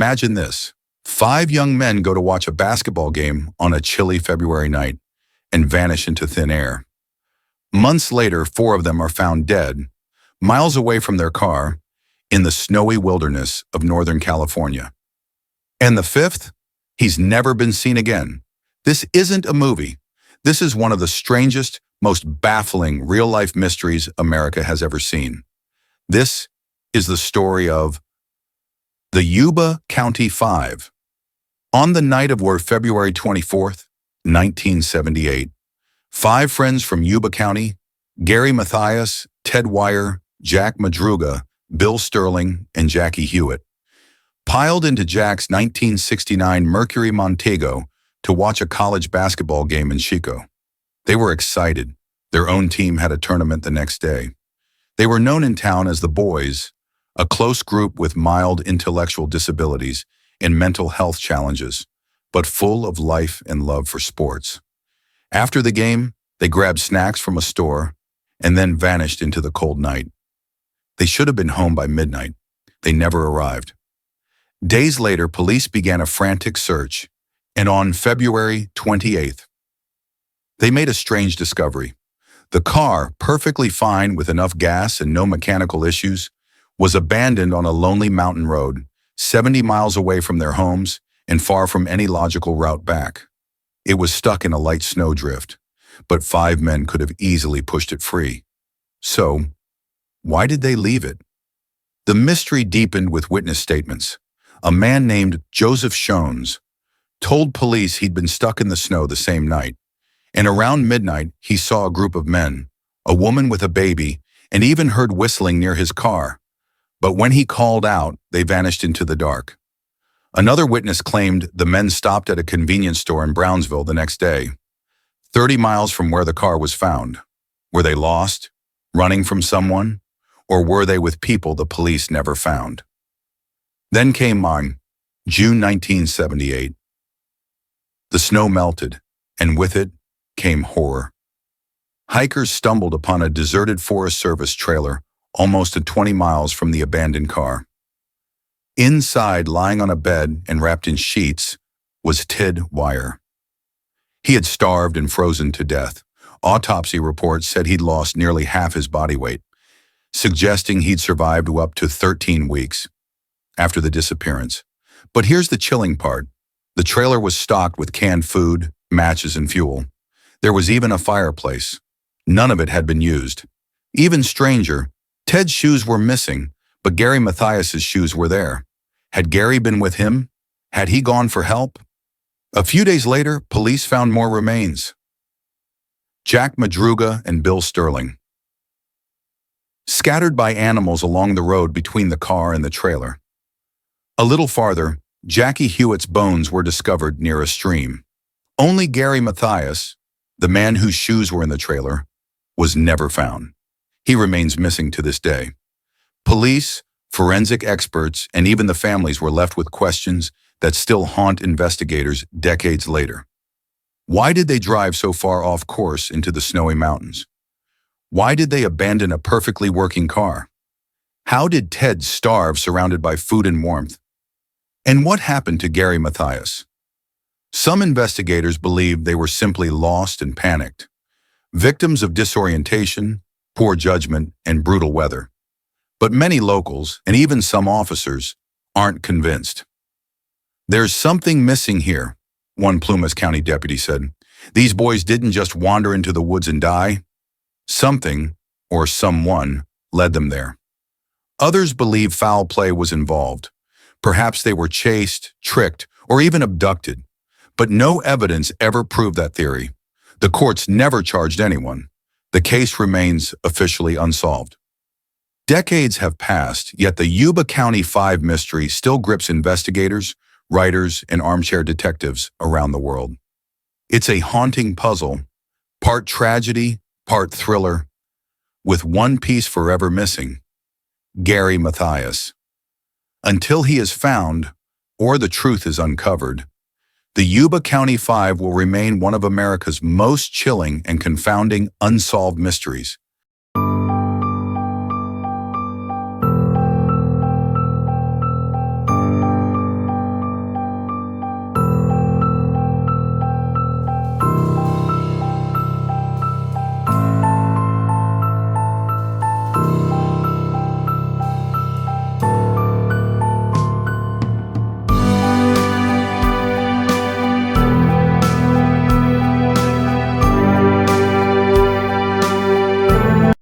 Imagine this. 5 young men go to watch a basketball game on a chilly February night and vanish into thin air. Months later, 4 of them are found dead, miles away from their car, in the snowy wilderness of Northern California. And the 5th? He's never been seen again. This isn't a movie. This is one of the strangest, most baffling real-life mysteries America has ever seen. This is the story of the Yuba County Five. On the night of February 24th, 1978, 5 friends from Yuba County, Gary Mathias, Ted Weiher, Jack Madruga, Bill Sterling, and Jackie Huett, piled into Jack's 1969 Mercury Montego to watch a college basketball game in Chico. They were excited. Their own team had a tournament the next day. They were known in town as the Boys, a close group with mild intellectual disabilities and mental health challenges, but full of life and love for sports. After the game, they grabbed snacks from a store and then vanished into the cold night. They should have been home by midnight. They never arrived. Days later, police began a frantic search, and on February 28th, they made a strange discovery. The car, perfectly fine with enough gas and no mechanical issues, was abandoned on a lonely mountain road, 70 miles away from their homes and far from any logical route back. It was stuck in a light snowdrift, but 5 men could have easily pushed it free. So, why did they leave it? The mystery deepened with witness statements. A man named Joseph Shones told police he'd been stuck in the snow the same night, and around midnight he saw a group of men, a woman with a baby, and even heard whistling near his car. But when he called out, they vanished into the dark. Another witness claimed the men stopped at a convenience store in Brownsville the next day, 30 miles from where the car was found. Were they lost, running from someone, or were they with people the police never found? Then came June 1978. The snow melted, and with it came horror. Hikers stumbled upon a deserted Forest Service trailer almost 20 miles from the abandoned car. Inside, lying on a bed and wrapped in sheets, was Ted Weiher. He had starved and frozen to death. Autopsy reports said he'd lost nearly half his body weight, suggesting he'd survived up to 13 weeks after the disappearance. But here's the chilling part. The trailer was stocked with canned food, matches, and fuel. There was even a fireplace. None of it had been used. Even stranger, Ted's shoes were missing, but Gary Mathias' shoes were there. Had Gary been with him? Had he gone for help? A few days later, police found more remains. Jack Madruga and Bill Sterling, scattered by animals along the road between the car and the trailer. A little farther, Jackie Huett's bones were discovered near a stream. Only Gary Mathias, the man whose shoes were in the trailer, was never found. He remains missing to this day. Police, forensic experts, and even the families were left with questions that still haunt investigators decades later. Why did they drive so far off course into the snowy mountains? Why did they abandon a perfectly working car? How did Ted starve surrounded by food and warmth? And what happened to Gary Mathias? Some investigators believe they were simply lost and panicked, victims of disorientation, poor judgment, and brutal weather. But many locals, and even some officers, aren't convinced. "There's something missing here," one Plumas County deputy said. "These boys didn't just wander into the woods and die. Something, or someone, led them there." Others believe foul play was involved. Perhaps they were chased, tricked, or even abducted. But no evidence ever proved that theory. The courts never charged anyone. The case remains officially unsolved. Decades have passed, yet the Yuba County Five mystery still grips investigators, writers, and armchair detectives around the world. It's a haunting puzzle, part tragedy, part thriller, with one piece forever missing: Gary Mathias. Until he is found, or the truth is uncovered, the Yuba County Five will remain one of America's most chilling and confounding unsolved mysteries.